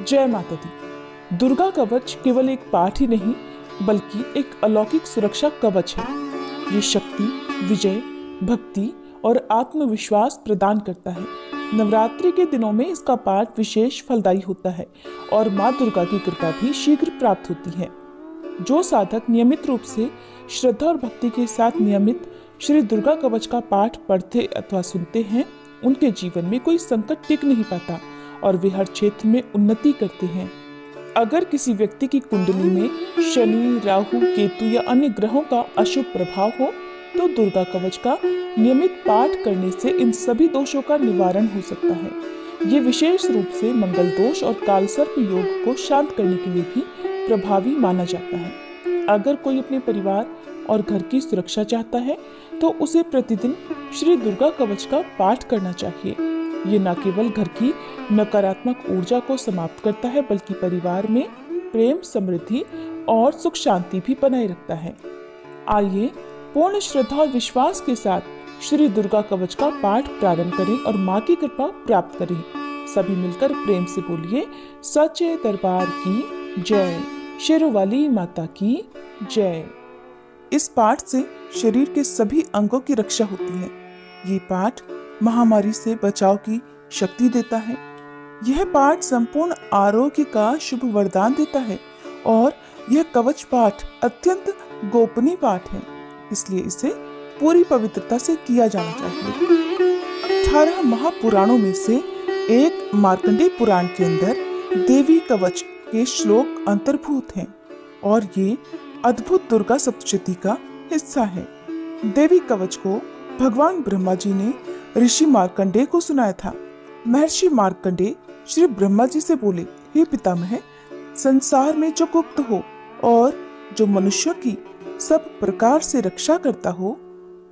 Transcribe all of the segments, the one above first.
जय माता दी। दुर्गा कवच केवल एक पाठ ही नहीं बल्कि एक अलौकिक सुरक्षा कवच है। ये शक्ति, विजय, भक्ति और आत्मविश्वास प्रदान करता है। नवरात्रि के दिनों में इसका पाठ विशेष फलदायी होता है और माँ दुर्गा की कृपा भी शीघ्र प्राप्त होती है। जो साधक नियमित रूप से श्रद्धा और भक्ति के साथ नियमित श्री दुर्गा कवच का पाठ पढ़ते अथवा सुनते हैं, उनके जीवन में कोई संकट टिक नहीं पाता और वे हर क्षेत्र में उन्नति करते हैं। अगर किसी व्यक्ति की कुंडली में शनि, राहु, केतु या अन्य ग्रहों का अशुभ प्रभाव हो तो दुर्गा कवच का नियमित पाठ करने से इन सभी दोषों का निवारण हो सकता है। ये विशेष रूप से मंगल दोष और कालसर्प योग को शांत करने के लिए भी प्रभावी माना जाता है। अगर कोई अपने परिवार और घर की सुरक्षा चाहता है तो उसे प्रतिदिन श्री दुर्गा कवच का पाठ करना चाहिए। ये न केवल घर की नकारात्मक ऊर्जा को समाप्त करता है बल्कि परिवार में प्रेम, समृद्धि और सुख शांति भी बनाए रखता है। आइए पूर्ण श्रद्धा और विश्वास के साथ श्री दुर्गा कवच का पाठ प्रारंभ करें और माँ की कृपा प्राप्त करें। सभी मिलकर प्रेम से बोलिए, सच्चे दरबार की जय, शेरोवाली माता की जय। इस पाठ से शरीर के सभी अंगों की रक्षा होती है। ये पाठ महामारी से बचाव की शक्ति देता है। यह पाठ संपूर्ण आरोग्य का शुभ वरदान देता है और यह कवच पाठ अत्यंत गोपनीय पाठ है, इसलिए इसे पूरी पवित्रता से किया जाना चाहिए। 18 महापुराणों में से एक मार्कंडेय पुराण के अंदर देवी कवच के श्लोक अंतर्भूत हैं और ये अद्भुत दुर्गा सप्तशती का हिस्सा है। देवी कवच को भगवान ब्रह्मा जी ने ऋषि मार्कंडेय को सुनाया था। महर्षि मार्कंडेय श्री ब्रह्मा जी से बोले, हे पितामह, संसार में जो गुप्त हो और जो मनुष्यों की सब प्रकार से रक्षा करता हो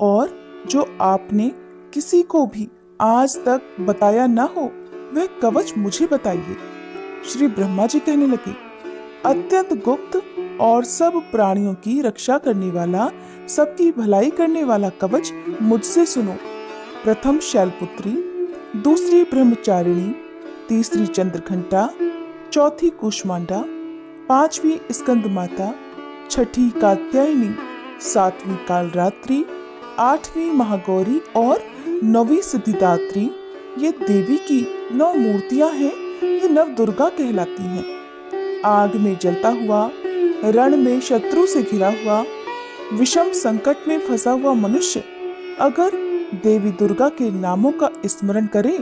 और जो आपने किसी को भी आज तक बताया न हो, वह कवच मुझे बताइए। श्री ब्रह्मा जी कहने लगे, अत्यंत गुप्त और सब प्राणियों की रक्षा करने वाला, सबकी भलाई करने वाला कवच मुझसे सुनो। प्रथम शैलपुत्री, दूसरी ब्रह्मचारिणी, तीसरी चंद्रघंटा, चौथी कुष्मांडा, पांचवी स्कंद माता, छठी कात्यायनी, सातवीं कालरात्रि, आठवीं महागौरी और नौवीं सिद्धिदात्री। ये देवी की 9 मूर्तियां हैं। ये नव दुर्गा कहलाती हैं। आग में जलता हुआ, रण में शत्रु से घिरा हुआ, विषम संकट में फंसा हुआ मनुष्य अगर देवी दुर्गा के नामों का स्मरण करे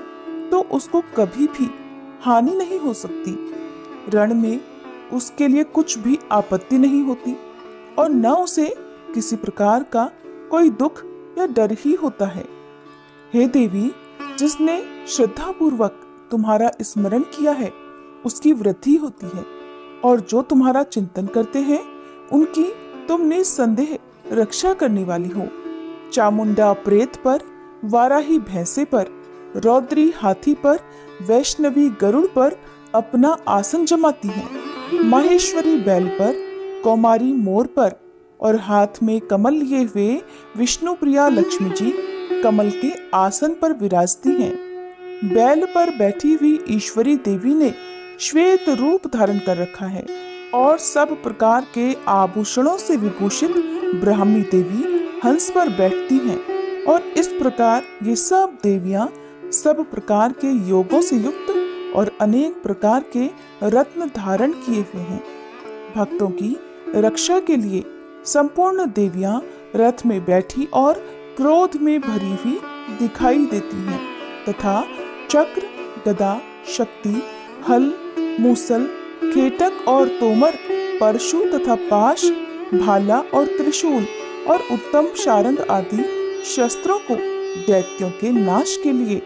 तो उसको कभी भी हानि नहीं हो सकती। रण में उसके लिए कुछ भी आपत्ति नहीं होती और न उसे किसी प्रकार का कोई दुख या डर ही होता है। हे देवी, जिसने श्रद्धा पूर्वक तुम्हारा स्मरण किया है उसकी वृद्धि होती है और जो तुम्हारा चिंतन करते हैं उनकी तुम निसंदेह रक्षा करने वाली हो। चामुंडा प्रेत पर, वाराही भैंसे पर, रौद्री हाथी पर, वैष्णवी गरुड़ पर अपना आसन जमाती हैं। माहेश्वरी बैल पर, कौमारी मोर पर और हाथ में कमल लिए हुए विष्णु प्रिया लक्ष्मी जी कमल के आसन पर विराजती हैं। बैल पर बैठी हुई ईश्वरी देवी ने श्वेत रूप धारण कर रखा है और सब प्रकार के आभूषणों से विभूषित ब्राह्मी देवी हंस पर बैठती हैं और इस प्रकार ये सब देवियां सब प्रकार के योगों से युक्त और अनेक प्रकार के रत्न धारण किए हुए हैं। भक्तों की रक्षा के लिए संपूर्ण देवियां रथ में बैठी और क्रोध में भरी हुई दिखाई देती हैं तथा चक्र, गदा, शक्ति, हल, मूसल, खेटक और तोमर, परशु तथा पाश, भाला और त्रिशूल और उत्तम शारंग आदि शस्त्रों को दैत्यों के नाश के लिए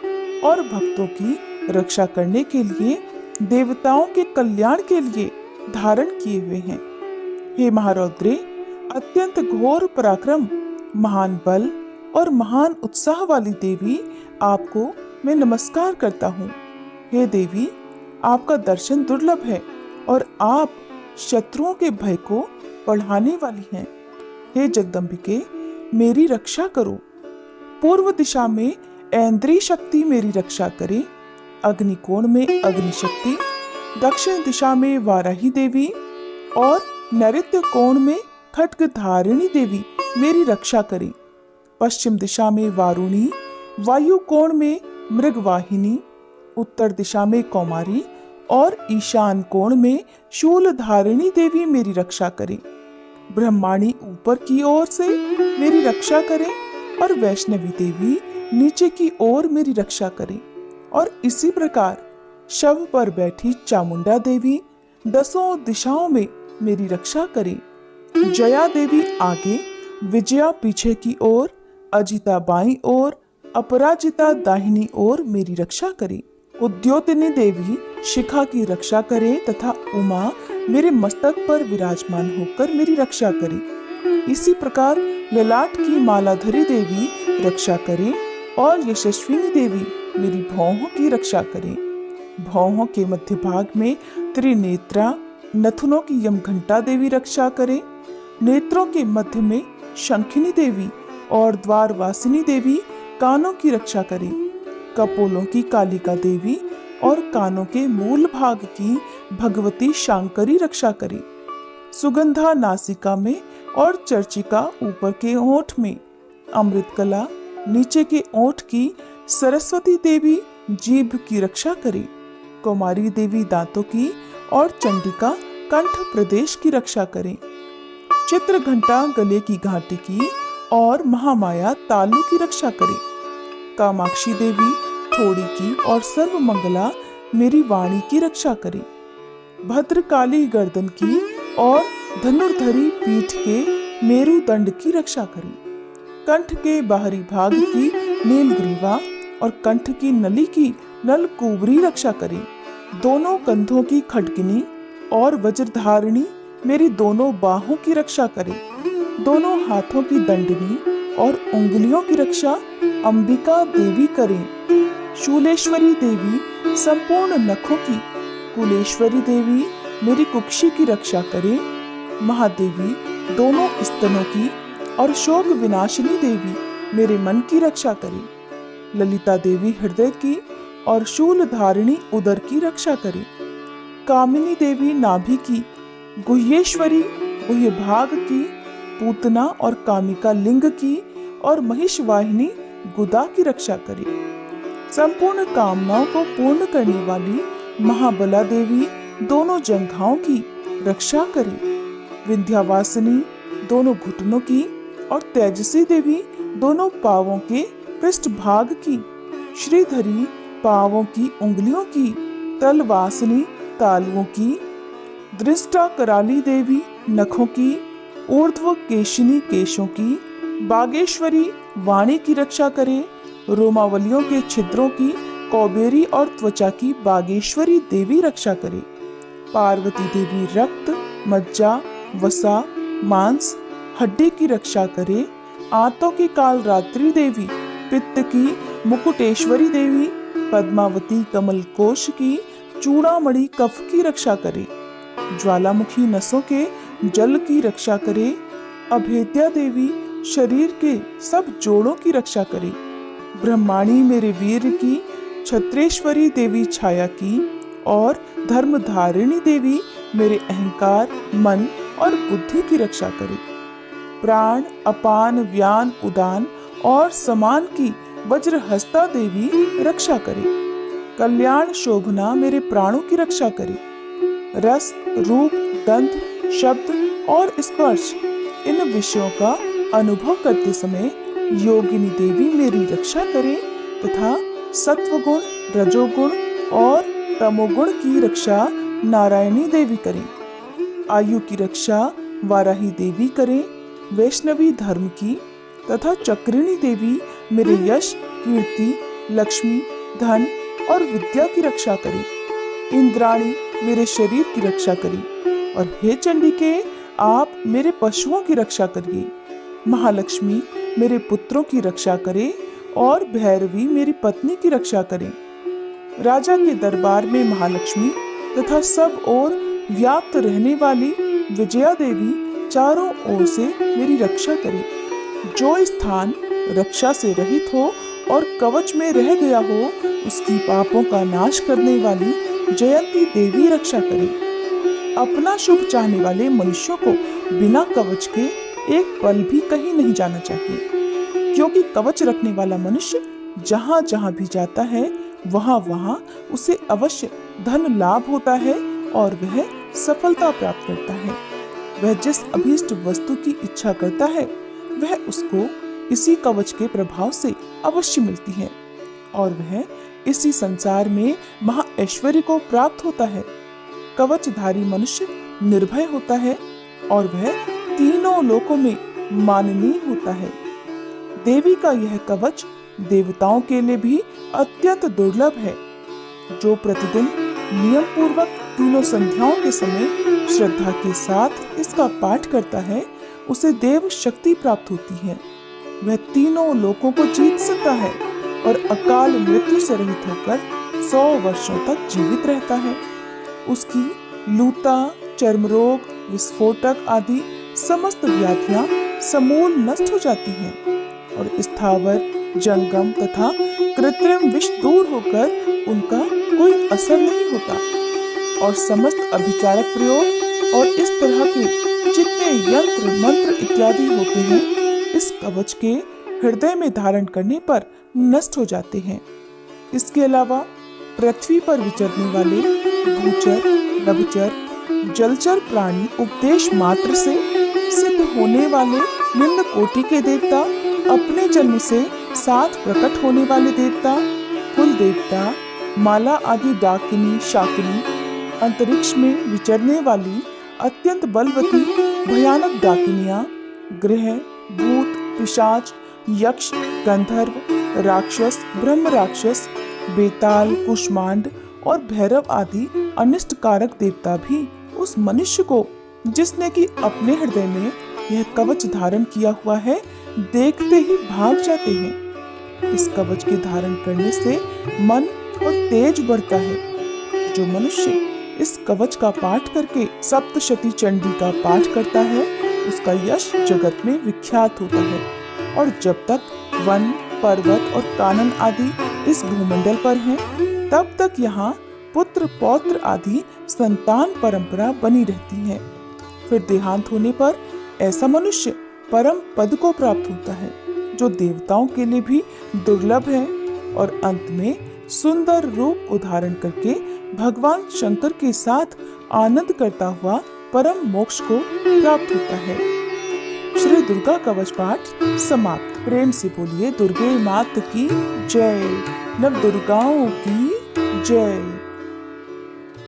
और भक्तों की रक्षा करने के लिए, देवताओं के कल्याण के लिए धारण किए हुए हैं। हे महारौद्रे, अत्यंत घोर पराक्रम, महान बल और महान उत्साह वाली देवी, आपको मैं नमस्कार करता हूँ। हे देवी, आपका दर्शन दुर्लभ है और आप शत्रुओं के भय को बढ़ाने वाली हैं। हे जगदम्बिके, मेरी रक्षा करो। पूर्व दिशा में ऐन्द्री शक्ति मेरी रक्षा करे, अग्निकोण में अग्नि शक्ति, दक्षिण दिशा में वाराही देवी और नैऋत्य कोण में खड्गधारिणी देवी मेरी रक्षा करें। पश्चिम दिशा में वारुणी, वायु कोण में मृगवाहिनी, उत्तर दिशा में कौमारी और ईशान कोण में शूलधारिणी देवी मेरी रक्षा करें। ब्रह्माणी ऊपर की ओर से मेरी रक्षा करें और वैष्णवी देवी नीचे की ओर मेरी रक्षा करें। और इसी प्रकार शव पर बैठी चामुंडा देवी दसों दिशाओं में मेरी रक्षा करे। जया देवी आगे, विजया पीछे की ओर, अजिता बाईं ओर, अपराजिता दाहिनी ओर मेरी रक्षा करे। उद्योतिनी देवी शिखा की रक्षा करे तथा उमा मेरे मस्तक पर विराजमान होकर मेरी रक्षा करे। इसी प्रकार ललाट की मालाधरी देवी रक्षा करे और यशस्विनी देवी मेरी भौहों की रक्षा करे। भौहों के मध्य भाग में त्रिनेत्रा, नथुनों की यमघंटा देवी रक्षा करे। नेत्रों के मध्य में शंखिनी देवी और द्वारवासिनी देवी कानों की रक्षा करे। कपोलों की कालिका देवी और कानों के मूल भाग की भगवती शांकरी रक्षा करे। सुगंधा नासिका में और चर्चिका ऊपर के ओंठ में, अमृतकला नीचे के ओंठ की सरस्वती देवी जीभ की रक्षा करे। कुमारी देवी दांतों की और चंडिका कंठ प्रदेश की रक्षा करे। चित्रघंटा गले की घाटी की और महामाया तालू की रक्षा करे। कामाक्षी देवी थोड़ी की और सर्वमंगला मेरी वाणी की रक्षा करे। भद्रकाली गर्दन की और धनुर्धरी पीठ के मेरुदंड की रक्षा करे। कंठ के बाहरी भाग की नीलग्रीवा और कंठ की नली की नलकूबरी रक्षा करे। दोनों कंधों की खड्गिनी और वज्रधारिणी मेरी दोनों बाहों की रक्षा करे। दोनों हाथों की दंडनी और उंगलियों की रक्षा अंबिका देवी करें। शूलेश्वरी देवी संपूर्ण नखों की, कुलेश्वरी देवी मेरी कुक्षी की रक्षा करे। महादेवी दोनों स्तनों की और शोक विनाशिनी देवी मेरे मन की रक्षा करे। ललिता देवी हृदय की और शूलधारिणी उदर की रक्षा करे। कामिनी देवी नाभि की, गुह्येश्वरी गुह्य भाग की, पूतना और कामिका लिंग की और महिषवाहिनी गुदा की रक्षा करे। संपूर्ण कामनाओं को पूर्ण करने वाली महाबला देवी दोनों जंघाओं की रक्षा करे। विंध्यावासिनी दोनों घुटनों की और तेजसी देवी दोनों पांवों के पृष्ठभाग की, श्रीधरी पांवों की उंगलियों की, तलवासिनी तालुओं की, दृष्टा कराली देवी नखों की, ऊर्ध्व केशिनी केशों की, बागेश्वरी वाणी की रक्षा करे। रोमावलियों के छिद्रों की कौबेरी और त्वचा की बागेश्वरी देवी रक्षा करे। पार्वती देवी रक्त, मज्जा, वसा, मांस, हड्डी की रक्षा करे। आंतों की काल रात्रि देवी, पित्त की मुकुटेश्वरी देवी, पद्मावती कमल कोश की चूड़ामणि कफ की रक्षा करे। ज्वालामुखी नसों के जल की रक्षा करे। अभेद्या देवी शरीर के सब जोड़ों की रक्षा करे। ब्रह्माणी मेरे वीर की, छत्रेश्वरी देवी छाया की और धर्मधारिणी देवी मेरे अहंकार, मन और बुद्धि की रक्षा करे। प्राण, अपान, व्यान, उदान और समान की वज्रहस्ता देवी रक्षा करे। कल्याण शोभना मेरे प्राणों की रक्षा करे। रस, रूप, गंध, शब्द और स्पर्श इन विषयों का अनुभव करते समय योगिनी देवी मेरी रक्षा करे तथा सत्वगुण, रजोगुण और तमोगुण की रक्षा नारायणी देवी करे। आयु की रक्षा वाराही देवी करे। वैष्णवी धर्म की तथा चक्रिणी देवी मेरे यश, कीर्ति, लक्ष्मी, धन और विद्या की रक्षा करे। इंद्राणी मेरे शरीर की रक्षा करी और हे चंडिके आप मेरे पशुओं की रक्षा करिए। महालक्ष्मी मेरे पुत्रों की रक्षा करे और भैरवी मेरी पत्नी की रक्षा करे। राजा के दरबार में महालक्ष्मी तथा सब ओर व्याप्त रहने वाली विजया देवी चारों ओर से मेरी रक्षा करे। जो स्थान रक्षा से रहित हो और कवच में रह गया हो उसकी पापों का नाश करने वाली जयंती देवी रक्षा करे। अपना शुभ चाहने वाले मनुष्यों को बिना कवच के एक पल भी कहीं नहीं जाना चाहिए, क्योंकि कवच रखने वाला मनुष्य जहाँ जहाँ भी जाता है वहाँ वहाँ उसे अवश्य धन लाभ होता है और वह सफलता प्राप्त करता है। वह जिस अभीष्ट वस्तु की इच्छा करता है वह उसको इसी कवच के प्रभाव से अवश्य मिलती है और वह इसी संसार में महा ऐश्वर्य को प्राप्त होता है। कवचधारी मनुष्य निर्भय होता है और वह तीनों लोकों में माननीय होता है। देवी का यह कवच देवताओं के लिए भी अत्यंत दुर्लभ है। जो प्रतिदिन नियम पूर्वक तीनों संध्याओं के समय श्रद्धा के साथ इसका पाठ करता है उसे देव शक्ति प्राप्त होती है। वह तीनों लोकों को जीत सकता है और अकाल मृत्यु से रहित होकर 100 वर्षों तक जीवित रहता है। उसकी लूता, चर्म रोग, विस्फोटक आदि समस्त व्याधियां समूल नष्ट हो जाती हैं और स्थावर, जंगम तथा कृत्रिम विष दूर होकर उनका कोई असर नहीं होता और समस्त अभिचारक प्रयोग और इस तरह के जितने यंत्र मंत्र इत्यादि होते हैं इस कवच के हृदय में धारण करने पर नष्ट हो जाते हैं। इसके अलावा पृथ्वी पर विचरने वाले भूचर, लघुचर, जलचर प्राणी उपदेश मात्र से सिद्ध होने वाले निम्न कोटि के देवता, अपने जन्म से साथ प्रकट होने वाले देवता, कुल देवता, माला आदि डाकिनी, शाकिनी, अंतरिक्ष में विचरने वाली अत्यंत बलवती भयानक डाकिनियां, ग्रह, भूत, पिशाच, यक्ष, गंधर्व, राक्षस, ब्रह्म राक्षस, बेताल, कुष्मांड और भैरव आदि अनिष्ट कारक देवता भी उस मनुष्य को जिसने कि अपने हृदय में यह कवच धारण किया हुआ है देखते ही भाग जाते हैं। इस कवच के धारण करने से मन और तेज बढ़ता है। जो मनुष्य इस कवच का पाठ करके सप्तशती चंडी का पाठ करता है उसका यश जगत में विख्यात होता है और जब तक वन, पर्वत और कानन आदि इस भूमंडल पर हैं, तब तक यहाँ पुत्र पौत्र आदि संतान परंपरा बनी रहती है। फिर देहांत होने पर ऐसा मनुष्य परम पद को प्राप्त होता है जो देवताओं के लिए भी दुर्लभ है और अंत में सुंदर रूप उधारण करके भगवान शंकर के साथ आनंद करता हुआ परम मोक्ष को प्राप्त होता है। श्री दुर्गा कवच पाठ समाप्त। प्रेम से बोलिए दुर्गे मात की जय, नव दुर्गाओं की जय।